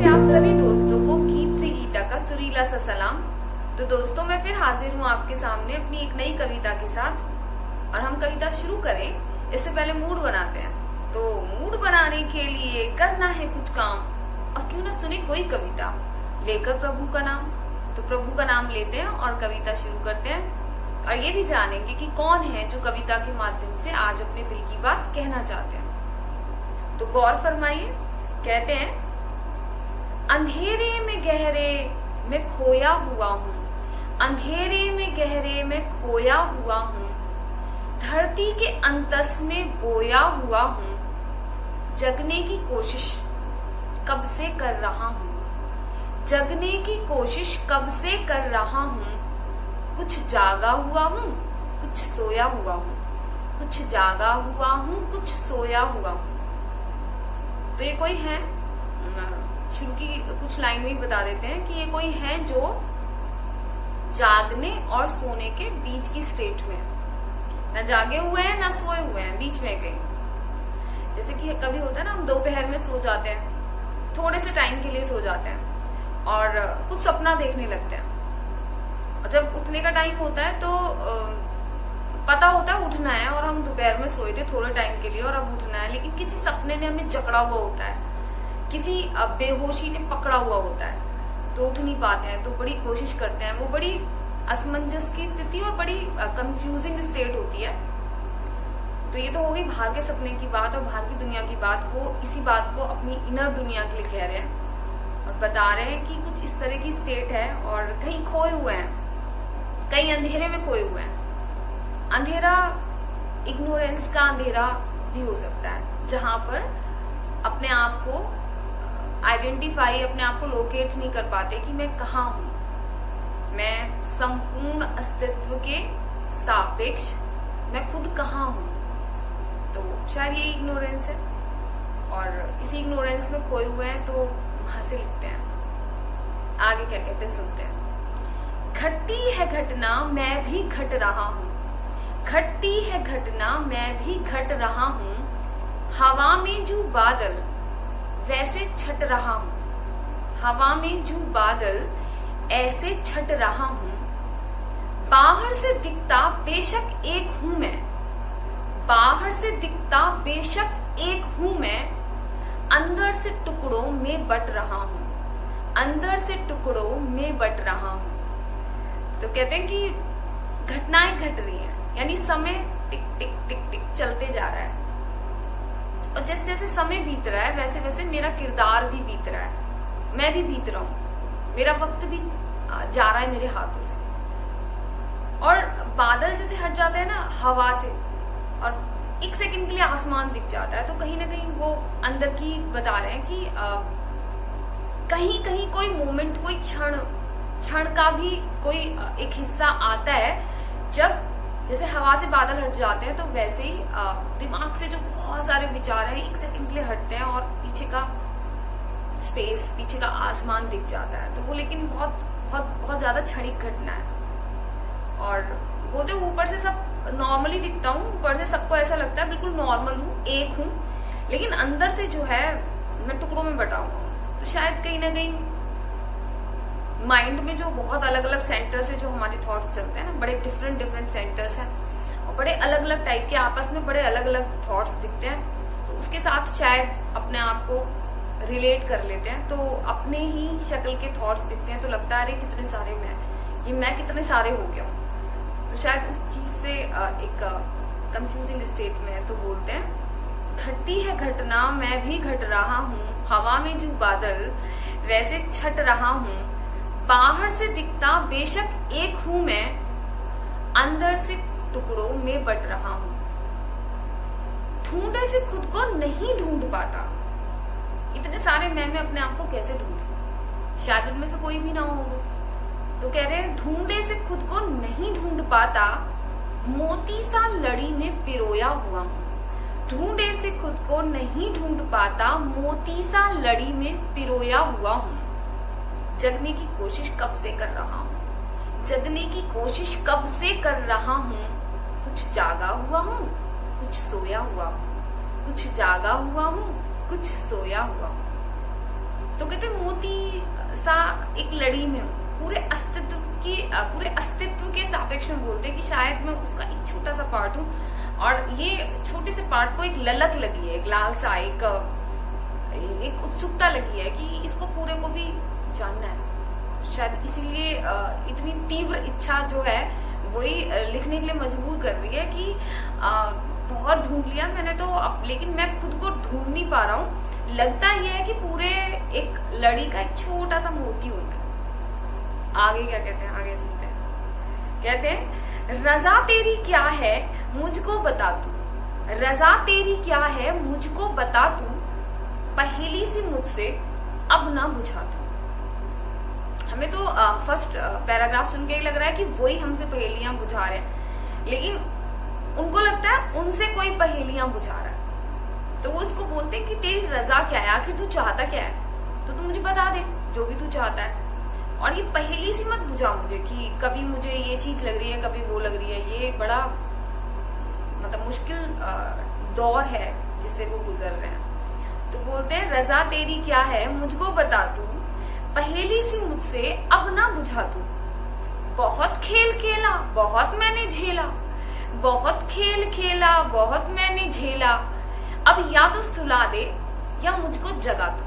आप सभी दोस्तों को गीत से गीता का सुरीला सा सलाम। तो दोस्तों, मैं फिर हाजिर हूँ आपके सामने अपनी एक नई कविता के साथ। और हम कविता शुरू करें इससे पहले मूड बनाते हैं। तो मूड बनाने के लिए करना है कुछ काम, और क्यों ना सुने कोई कविता लेकर प्रभु का नाम। तो प्रभु का नाम लेते हैं और कविता शुरू करते हैं, और ये भी जानेंगे कि कौन है जो कविता के माध्यम से आज अपने दिल की बात कहना चाहते हैं। तो गौर फरमाइए। कहते हैं, अंधेरे में गहरे में खोया हुआ हूँ, अंधेरे में गहरे में खोया हुआ हूँ, धरती के अंतस में बोया हुआ हूँ, जगने की कोशिश कब से कर रहा हूँ, जगने की कोशिश कब से कर रहा हूँ, कुछ जागा हुआ हूँ कुछ सोया हुआ हूँ, कुछ जागा हुआ हूँ कुछ सोया हुआ हूँ। तो ये कोई है, शुरू की कुछ लाइन में ही बता देते हैं कि ये कोई है जो जागने और सोने के बीच की स्टेट में, ना जागे हुए हैं ना सोए हुए हैं, बीच में कहीं। जैसे कि कभी होता है ना, हम दोपहर में सो जाते हैं, थोड़े से टाइम के लिए सो जाते हैं और कुछ सपना देखने लगते हैं, और जब उठने का टाइम होता है तो पता होता है उठना है, और हम दोपहर में सोए थे थोड़े टाइम के लिए और अब उठना है, लेकिन किसी सपने ने हमें जकड़ा हुआ होता है, किसी बेहोशी ने पकड़ा हुआ होता है, तो उठ नहीं पाते हैं। तो बड़ी कोशिश करते हैं, वो बड़ी असमंजस की स्थिति और बड़ी कंफ्यूजिंग स्टेट होती है। तो ये तो हो गई बाहर के सपने की बात और बाहर की दुनिया की बात। वो इसी बात को अपनी इनर दुनिया के लिए कह रहे हैं और बता रहे हैं कि कुछ इस तरह की स्टेट है, और कहीं खोए हुए हैं, कहीं अंधेरे में खोए हुए हैं। अंधेरा इग्नोरेंस का अंधेरा भी हो सकता है, जहां पर अपने आप को आइडेंटिफाई, अपने आप को लोकेट नहीं कर पाते कि मैं कहाँ हूं, मैं संपूर्ण अस्तित्व के सापेक्ष मैं खुद कहाँ हूं। तो शायद ये इग्नोरेंस है, और इसी इग्नोरेंस में खोए हुए हैं। तो वहां से लिखते हैं, आगे क्या कहते सुनते हैं। घटती है घटना मैं भी घट रहा हूं, घटती है घटना मैं भी घट रहा हूं, हवा में जो बादल वैसे छट रहा हूं, हवा में जो बादल ऐसे छट रहा हूं, बाहर से दिखता बेशक एक हूं मैं, बाहर से दिखता बेशक एक हूं मैं, अंदर से टुकड़ों में बट रहा हूं, अंदर से टुकड़ों में बट रहा हूं। तो कहते हैं कि घटनाएं घट रही हैं, यानी समय टिक टिक टिक टिक चलते जा रहा है, और जैसे जैसे समय बीत रहा है वैसे वैसे मेरा किरदार भी बीत रहा है, मैं भी बीत रहा हूँ, मेरा वक्त भी जा रहा है मेरे हाथों से। और बादल जैसे हट जाते हैं ना हवा से, और एक सेकंड के लिए आसमान दिख जाता है, तो कहीं ना कहीं वो अंदर की बता रहे हैं कि कहीं कहीं कोई मोमेंट, कोई क्षण का भी कोई एक हिस्सा आता है, जब जैसे हवा से बादल हट जाते हैं तो वैसे ही दिमाग से जो बहुत सारे विचार हैं एक सेकंड के लिए हटते हैं, और पीछे का स्पेस, पीछे का आसमान दिख जाता है। तो वो लेकिन बहुत बहुत बहुत ज्यादा क्षणिक घटना है, और वो तो ऊपर से सब नॉर्मली दिखता हूँ, ऊपर से सबको ऐसा लगता है बिल्कुल नॉर्मल हूँ, एक हूँ, लेकिन अंदर से जो है मैं टुकड़ों में बटा हुआ हूँ। तो शायद कहीं ना कहीं माइंड में जो बहुत अलग अलग सेंटर्स है, जो हमारे थॉट्स चलते हैं ना, बड़े डिफरेंट डिफरेंट सेंटर्स हैं, और बड़े अलग अलग टाइप के आपस में बड़े अलग अलग थॉट्स दिखते हैं। तो उसके साथ शायद अपने आप को रिलेट कर लेते हैं, तो अपने ही शक्ल के थॉट्स दिखते हैं, तो लगता है अरे कितने सारे मैं कितने सारे हो गया हूँ। तो शायद उस चीज से एक कंफ्यूजिंग स्टेट में है। तो बोलते हैं, घटती है घटना मैं भी घट रहा हूँ, हवा में जो बादल वैसे छट रहा हूँ, बाहर से दिखता बेशक एक हूं मैं, अंदर से टुकड़ों में बट रहा हूं, ढूंढे से खुद को नहीं ढूंढ पाता। इतने सारे मैं अपने आप को कैसे ढूंढूं, शायद उनमें से कोई भी ना हो। तो कह रहे हैं, ढूंढे से खुद को नहीं ढूंढ पाता, मोती सा लड़ी में पिरोया हुआ हूं, ढूंढे से खुद को नहीं ढूंढ पाता, मोती सा लड़ी में पिरोया हुआ हूं, जगने की कोशिश कब से कर रहा हूँ, जगने की कोशिश कब से कर रहा हूँ, कुछ जागा हुआ हूँ कुछ सोया हुआ हूँ, कुछ जागा हुआ हूँ कुछ सोया हुआ हूँ। तो कहते मोती सा एक लड़ी में हूँ, पूरे अस्तित्व के सापेक्ष में बोलते हैं कि शायद मैं उसका एक छोटा सा पार्ट हूँ, और ये छोटे से पार्ट को एक ललक लगी है, एक लालसा, एक उत्सुकता लगी है कि इसको पूरे को भी जानना है। शायद इसीलिए इतनी तीव्र इच्छा जो है वही लिखने के लिए मजबूर कर रही है कि बहुत ढूंढ लिया मैंने तो लेकिन मैं खुद को ढूंढ नहीं पा रहा हूँ। लगता यह है कि पूरे एक लड़ी का एक छोटा सा मोती हूं मैं। आगे क्या कहते हैं, आगे सुनते हैं। कहते हैं रजा तेरी क्या है मुझको बता तू, रजा तेरी क्या है मुझको बता तू, पहेली सी मुझसे अब ना बुझा तू। हमें तो फर्स्ट पैराग्राफ सुन के ही लग रहा है कि वही हमसे पहेलियां बुझा रहे हैं, लेकिन उनको लगता है उनसे कोई पहेलियां बुझा रहा है। तो वो इसको बोलते हैं कि तेरी रजा क्या है, आखिर तू चाहता क्या है, तो तू मुझे बता दे जो भी तू चाहता है। और ये पहेली सी मत बुझा मुझे कि कभी मुझे ये चीज लग रही है कभी वो लग रही है। ये बड़ा मतलब मुश्किल दौर है जिससे वो गुजर रहे हैं। तो बोलते हैं रजा तेरी क्या है मुझको बता तू, पहेली सी मुझसे अब ना बुझा तू। बहुत खेल खेला बहुत मैंने झेला, बहुत खेल खेला बहुत मैंने झेला, अब या तो सुला दे या मुझको जगा तू,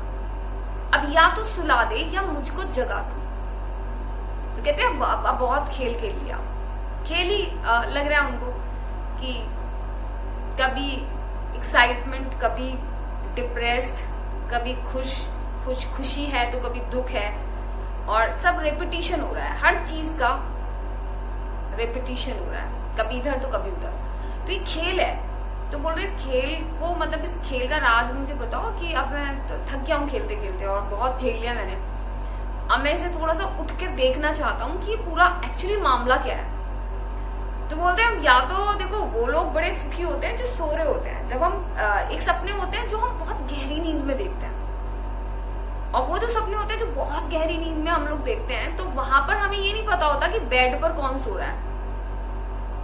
अब या तो सुला दे या मुझको जगा तू। तो कहते हैं अब बहुत खेल खेल लिया, खेली लग रहा है उनको कि कभी एक्साइटमेंट, कभी डिप्रेस्ड, कभी खुशी है तो कभी दुख है, और सब रेपिटेशन हो रहा है, हर चीज का रेपिटेशन हो रहा है, कभी इधर तो कभी उधर। तो ये खेल है। तो बोल रहे इस खेल को, मतलब इस खेल का राज मुझे बताओ कि अब मैं थक गया हूँ खेलते खेलते और बहुत खेल लिया मैंने, अब मैं इसे थोड़ा सा उठ कर देखना चाहता हूँ कि ये पूरा एक्चुअली मामला क्या है। तो बोलते हैं या तो देखो वो लोग बड़े सुखी होते हैं जो सो रहे होते हैं, जब हम एक सपने होते हैं जो हम बहुत गहरी नींद में देखते हैं, और वो जो सपने होते हैं जो बहुत गहरी नींद में हम लोग देखते हैं, तो वहां पर हमें ये नहीं पता होता कि बेड पर कौन सो रहा है।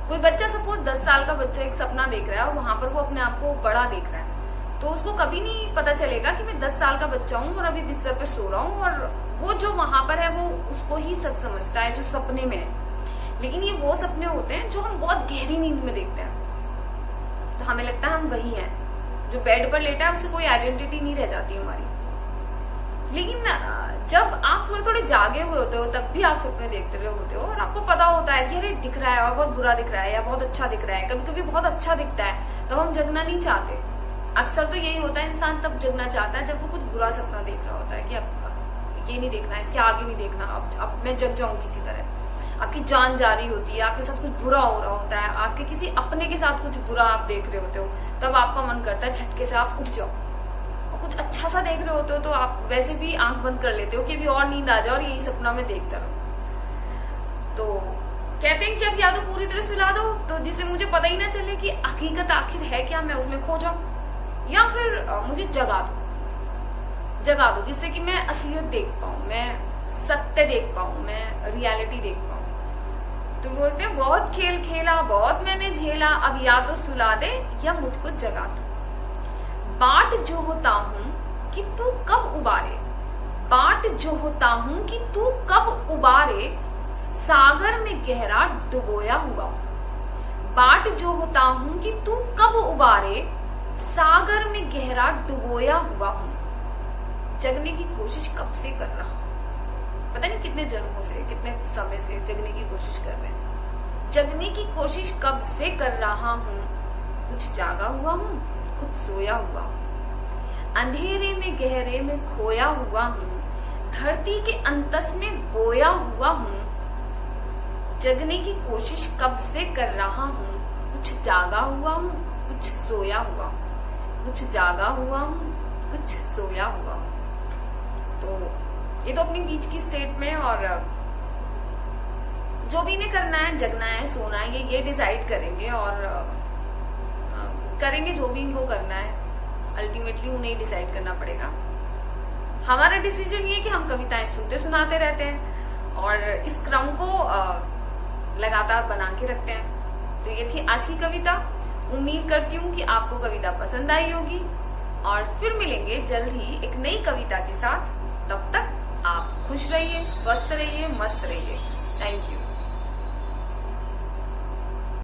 कोई बच्चा सपोज 10 साल का बच्चा एक सपना देख रहा है और वहां पर वो अपने आप को बड़ा देख रहा है, तो उसको कभी नहीं पता चलेगा कि मैं 10 साल का बच्चा हूँ और अभी बिस्तर पे सो रहा हूँ, और वो जो वहां पर है वो उसको ही सच समझता है जो सपने में है। लेकिन ये वो सपने होते हैं जो हम बहुत गहरी नींद में देखते हैं, तो हमें लगता है हम वही हैं। जो बेड पर लेटा है उससे कोई आइडेंटिटी नहीं रह जाती हमारी। लेकिन जब आप थोड़े थोड़े जागे हुए होते हो तब भी आप सपने देखते रहे होते हो, और आपको पता होता है कि अरे दिख रहा है और बहुत बुरा दिख रहा है या बहुत अच्छा दिख रहा है, कभी कभी बहुत अच्छा दिखता है, तब हम जगना नहीं चाहते। अक्सर तो यही होता है, इंसान तब जगना चाहता है जब वो कुछ बुरा सपना देख रहा होता है कि अब ये नहीं देखना, इसके आगे नहीं देखना, अब मैं जग जाऊं किसी तरह। आपकी जान जा रही होती है, आपके साथ कुछ बुरा हो रहा होता है, आपके किसी अपने के साथ कुछ बुरा आप देख रहे होते हो, तब आपका मन करता है झटके से आप उठ जाओ। कुछ अच्छा सा देख रहे होते हो तो आप वैसे भी आंख बंद कर लेते हो कि अभी और नींद आ जाए और यही सपना में देखता रहो। तो कहते हैं कि अब या तो पूरी तरह सुला दो तो जिससे मुझे पता ही ना चले कि हकीकत आखिर है क्या, मैं उसमें खो जाऊं, या फिर मुझे जगा दो जिससे कि मैं असलियत देख पाऊं, मैं सत्य देख पाऊं, मैं रियलिटी देख पाऊं। तो बोलते हैं बहुत खेल खेला बहुत मैंने झेला, अब या तो सुला दे या मुझको जगा दो। बाट जो होता हूं कि तू कब उबारे, बाट जो होता हूं कि तू कब उबारे, सागर में गहरा डुबोया हुआ। बाट जो होता हूं कि तू कब उबारे, सागर में गहरा डुबोया हुआ हूं। जगने की कोशिश कब से कर रहा हूं, पता नहीं कितने जन्मों से, कितने समय से जगने की कोशिश कर रहे हैं। जगने की कोशिश कब से कर रहा हूं, कुछ जागा हुआ हूं कुछ सोया हुआ हूं। अंधेरे में गहरे में खोया हुआ हूं, धरती के अंतस में बोया हुआ हूं। जगने की कोशिश कब से कर रहा हूं, कुछ जागा हुआ हूं कुछ सोया हुआ हूं, कुछ जागा हुआ हूं कुछ सोया हुआ हूं। तो ये तो अपनी बीच की स्टेट में, और जो भी इन्हें करना है, जगना है सोना है, ये डिसाइड करेंगे और करेंगे जो भी इनको करना है। अल्टीमेटली उन्हें डिसाइड करना पड़ेगा। हमारा डिसीजन ये कि हम कविताएं सुनते सुनाते रहते हैं और इस क्रम को लगातार बना के रखते हैं। तो ये थी आज की कविता। उम्मीद करती हूँ कि आपको कविता पसंद आई होगी, और फिर मिलेंगे जल्द ही एक नई कविता के साथ। स्वस्थ रहिए, मस्त रहिए। Thank you.